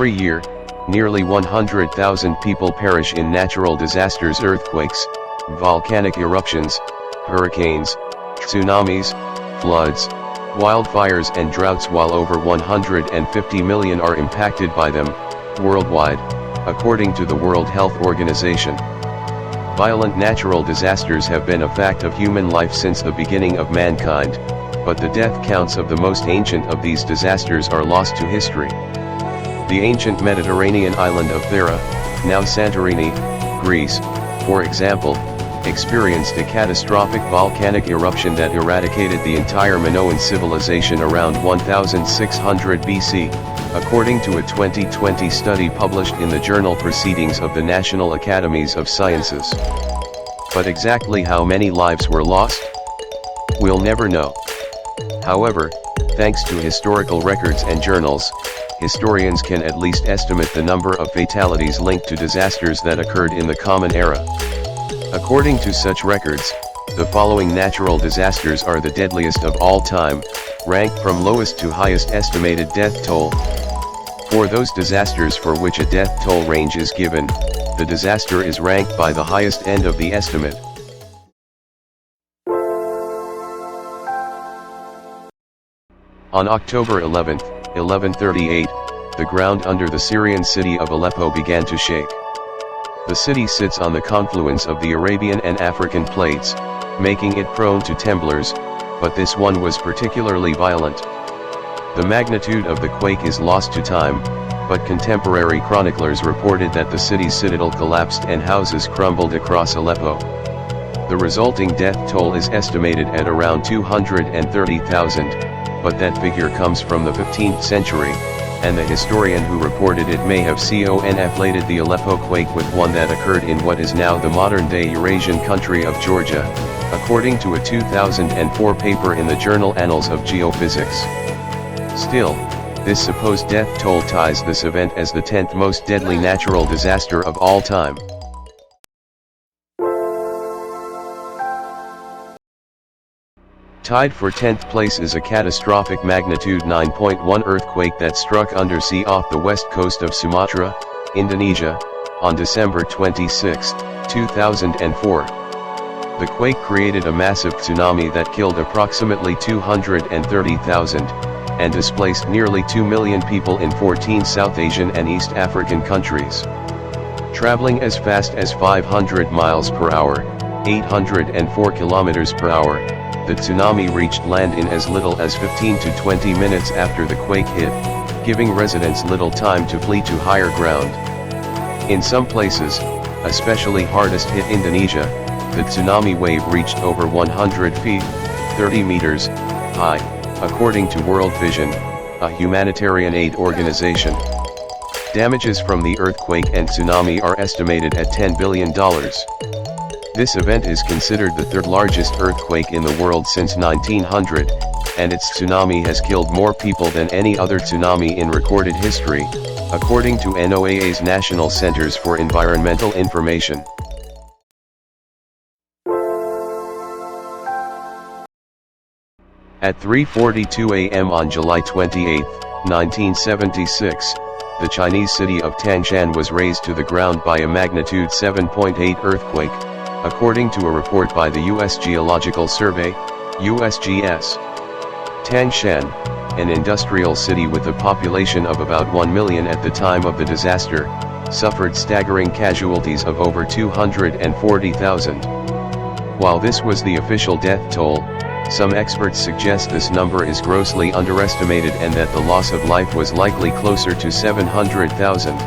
Every year, nearly 100,000 people perish in natural disasters: earthquakes, volcanic eruptions, hurricanes, tsunamis, floods, wildfires and droughts, while over 150 million are impacted by them, worldwide, according to the World Health Organization. Violent natural disasters have been a fact of human life since the beginning of mankind, but the death counts of the most ancient of these disasters are lost to history. The ancient Mediterranean island of Thera, now Santorini, Greece, for example, experienced a catastrophic volcanic eruption that eradicated the entire Minoan civilization around 1600 BC, according to a 2020 study published in the journal Proceedings of the National Academies of Sciences. But exactly how many lives were lost? We'll never know. However, thanks to historical records and journals, historians can at least estimate the number of fatalities linked to disasters that occurred in the Common Era. According to such records, the following natural disasters are the deadliest of all time, ranked from lowest to highest estimated death toll. For those disasters for which a death toll range is given, the disaster is ranked by the highest end of the estimate. On October 11, 1138, the ground under the Syrian city of Aleppo began to shake. The city sits on the confluence of the Arabian and African plates, making it prone to tremblers, but this one was particularly violent. The magnitude of the quake is lost to time, but contemporary chroniclers reported that the city's citadel collapsed and houses crumbled across Aleppo. The resulting death toll is estimated at around 230,000, but that figure comes from the 15th century, and the historian who reported it may have conflated the Aleppo quake with one that occurred in what is now the modern-day Eurasian country of Georgia, according to a 2004 paper in the journal Annals of Geophysics. Still, this supposed death toll ties this event as the 10th most deadly natural disaster of all time. Tied for 10th place is a catastrophic magnitude 9.1 earthquake that struck undersea off the west coast of Sumatra, Indonesia, on December 26, 2004. The quake created a massive tsunami that killed approximately 230,000, and displaced nearly 2 million people in 14 South Asian and East African countries. Traveling as fast as 500 miles per hour, 804 kilometers per hour, the tsunami reached land in as little as 15 to 20 minutes after the quake hit, giving residents little time to flee to higher ground. In some places, especially hardest hit Indonesia, the tsunami wave reached over 100 feet, 30 meters, high, according to World Vision, a humanitarian aid organization. Damages from the earthquake and tsunami are estimated at $10 billion. This event is considered the third largest earthquake in the world since 1900, and its tsunami has killed more people than any other tsunami in recorded history, according to NOAA's National Centers for Environmental Information. At 3:42 a.m. on July 28, 1976, the Chinese city of Tangshan was razed to the ground by a magnitude 7.8 earthquake, according to a report by the U.S. Geological Survey, USGS. Tangshan, an industrial city with a population of about 1 million at the time of the disaster, suffered staggering casualties of over 240,000. While this was the official death toll, some experts suggest this number is grossly underestimated and that the loss of life was likely closer to 700,000.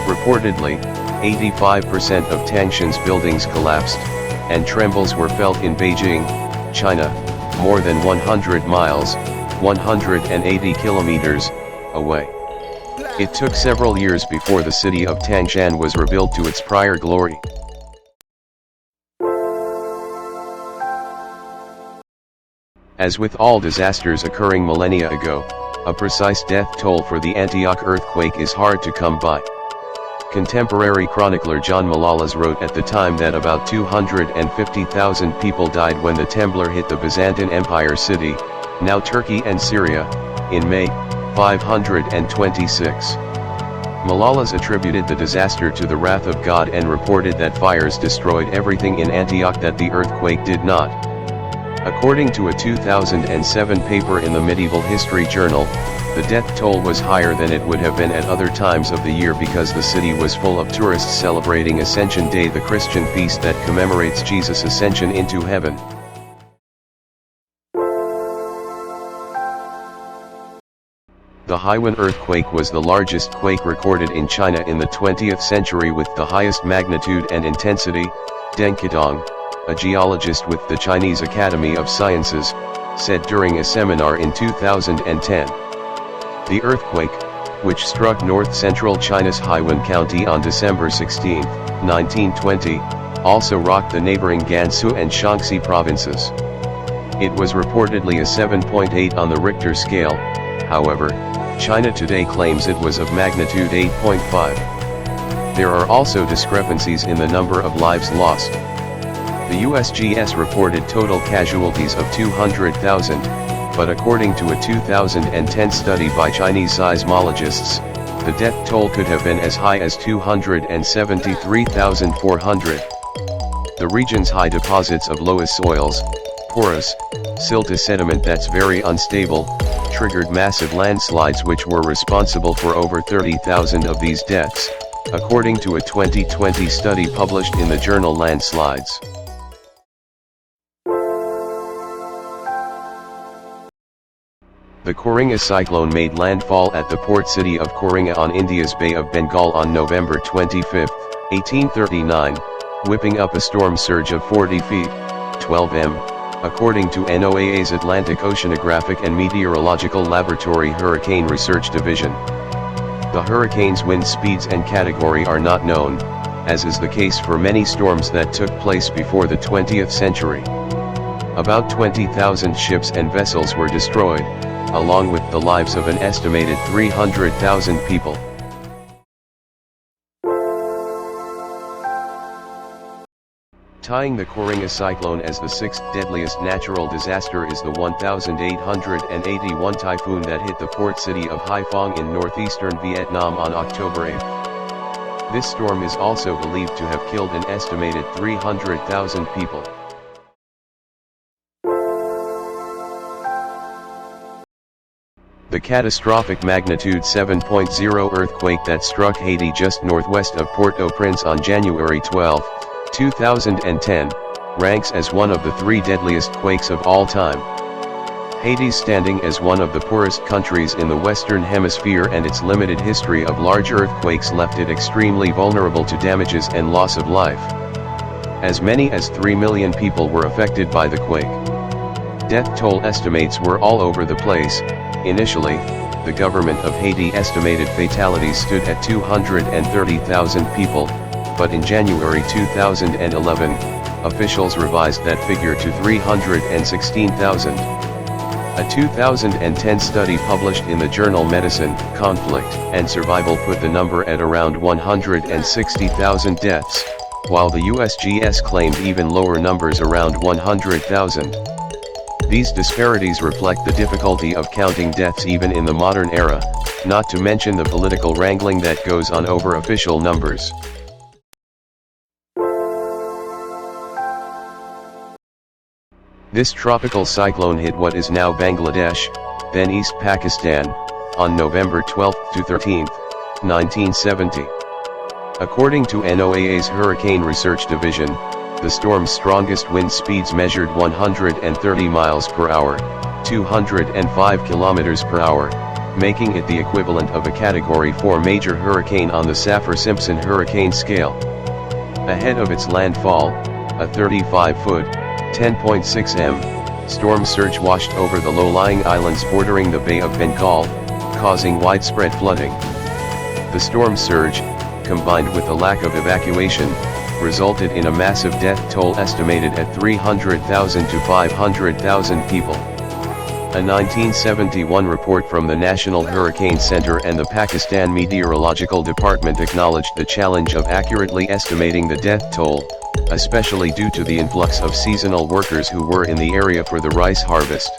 Reportedly, 85% of Tangshan's buildings collapsed, and trembles were felt in Beijing, China, more than 100 miles, 180 kilometers, away. It took several years before the city of Tangshan was rebuilt to its prior glory. As with all disasters occurring millennia ago, a precise death toll for the Antioch earthquake is hard to come by. Contemporary chronicler John Malalas wrote at the time that about 250,000 people died when the trembler hit the Byzantine Empire city, now Turkey and Syria, in May, 526. Malalas attributed the disaster to the wrath of God and reported that fires destroyed everything in Antioch that the earthquake did not. According to a 2007 paper in the Medieval History Journal, the death toll was higher than it would have been at other times of the year because the city was full of tourists celebrating Ascension Day, the Christian feast that commemorates Jesus' ascension into heaven. The Haiwan earthquake was the largest quake recorded in China in the 20th century with the highest magnitude and intensity. Deng Qidong, a geologist with the Chinese Academy of Sciences, said during a seminar in 2010. The earthquake, which struck north-central China's Haiwan County on December 16, 1920, also rocked the neighboring Gansu and Shaanxi provinces. It was reportedly a 7.8 on the Richter scale. However, China Today claims it was of magnitude 8.5. There are also discrepancies in the number of lives lost. The USGS reported total casualties of 200,000, but according to a 2010 study by Chinese seismologists, the death toll could have been as high as 273,400. The region's high deposits of loess soils, porous, silty sediment that's very unstable, triggered massive landslides which were responsible for over 30,000 of these deaths, according to a 2020 study published in the journal Landslides. The Koringa cyclone made landfall at the port city of Koringa on India's Bay of Bengal on November 25, 1839, whipping up a storm surge of 40 feet, 12 m, according to NOAA's Atlantic Oceanographic and Meteorological Laboratory Hurricane Research Division. The hurricane's wind speeds and category are not known, as is the case for many storms that took place before the 20th century. About 20,000 ships and vessels were destroyed, along with the lives of an estimated 300,000 people. Tying the Koringa cyclone as the sixth deadliest natural disaster is the 1,881 typhoon that hit the port city of Haiphong in northeastern Vietnam on October 8. This storm is also believed to have killed an estimated 300,000 people. The catastrophic magnitude 7.0 earthquake that struck Haiti just northwest of Port-au-Prince on January 12, 2010, ranks as one of the 3 deadliest quakes of all time. Haiti's standing as one of the poorest countries in the Western Hemisphere and its limited history of large earthquakes left it extremely vulnerable to damages and loss of life. As many as 3 million people were affected by the quake. Death toll estimates were all over the place. Initially, the government of Haiti estimated fatalities stood at 230,000 people, but in January 2011, officials revised that figure to 316,000. A 2010 study published in the journal Medicine, Conflict, and Survival put the number at around 160,000 deaths, while the USGS claimed even lower numbers around 100,000. These disparities reflect the difficulty of counting deaths even in the modern era, not to mention the political wrangling that goes on over official numbers. This tropical cyclone hit what is now Bangladesh, then East Pakistan, on November 12 to 13, 1970. According to NOAA's Hurricane Research Division, the storm's strongest wind speeds measured 130 miles per hour, 205 kilometers per hour, making it the equivalent of a Category 4 major hurricane on the Saffir-Simpson hurricane scale. Ahead of its landfall, a 35-foot, 10.6 m, storm surge washed over the low-lying islands bordering the Bay of Bengal, causing widespread flooding. The storm surge, combined with a lack of evacuation, resulted in a massive death toll estimated at 300,000 to 500,000 people. A 1971 report from the National Hurricane Center and the Pakistan Meteorological Department acknowledged the challenge of accurately estimating the death toll, especially due to the influx of seasonal workers who were in the area for the rice harvest.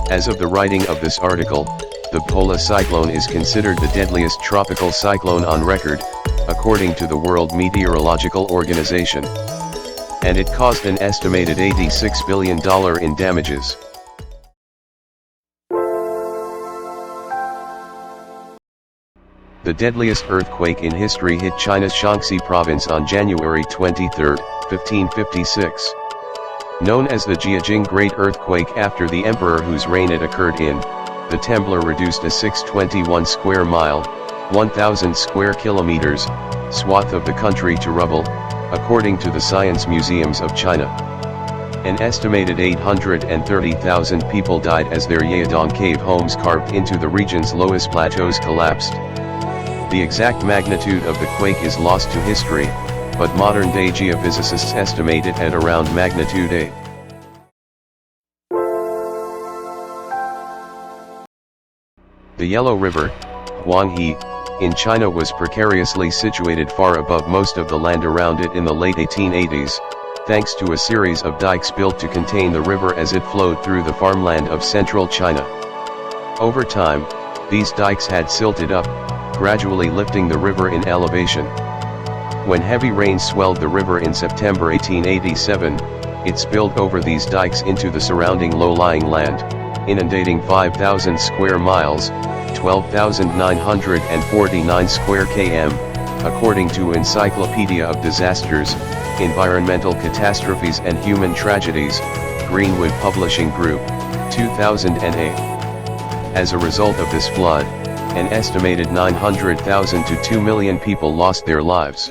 As of the writing of this article, The Pola cyclone is considered the deadliest tropical cyclone on record, according to the World Meteorological Organization. And it caused an estimated $86 billion in damages. The deadliest earthquake in history hit China's Shaanxi province on January 23, 1556. Known as the Jiajing Great Earthquake after the emperor whose reign it occurred in, the Temblor reduced a 621 square mile, 1,000 square kilometers, swath of the country to rubble, according to the Science Museums of China. An estimated 830,000 people died as their Yadong cave homes carved into the region's lowest plateaus collapsed. The exact magnitude of the quake is lost to history, but modern-day geophysicists estimate it at around magnitude 8. The Yellow River, Huanghe, in China was precariously situated far above most of the land around it in the late 1880s, thanks to a series of dikes built to contain the river as it flowed through the farmland of central China. Over time, these dikes had silted up, gradually lifting the river in elevation. When heavy rain swelled the river in September 1887, it spilled over these dikes into the surrounding low-lying land, inundating 5,000 square miles, 12,949 square km, according to Encyclopedia of Disasters, Environmental Catastrophes and Human Tragedies, Greenwood Publishing Group, 2008. As a result of this flood, an estimated 900,000 to 2 million people lost their lives.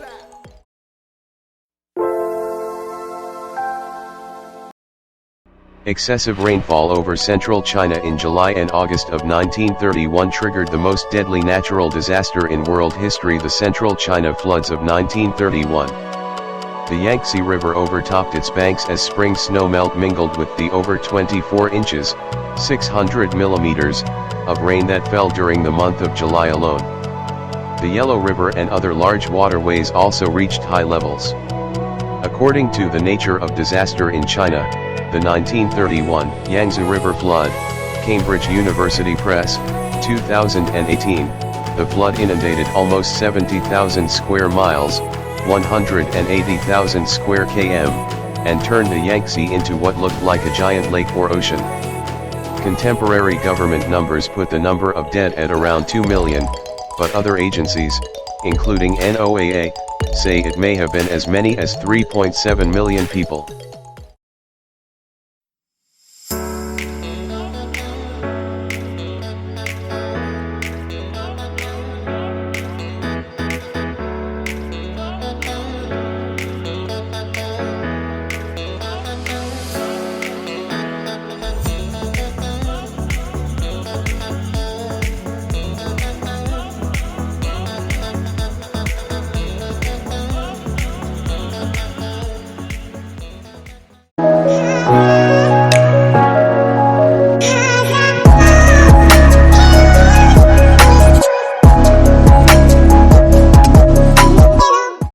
Excessive rainfall over central China in July and August of 1931 triggered the most deadly natural disaster in world history, the Central China floods of 1931. The Yangtze River overtopped its banks as spring snowmelt mingled with the over 24 inches, 600 millimeters, of rain that fell during the month of July alone. The Yellow River and other large waterways also reached high levels. According to the Nature of Disaster in China, the 1931 Yangtze River Flood, Cambridge University Press, 2018, the flood inundated almost 70,000 square miles, 180,000 square km, and turned the Yangtze into what looked like a giant lake or ocean. Contemporary government numbers put the number of dead at around 2 million, but other agencies, including NOAA, say it may have been as many as 3.7 million people.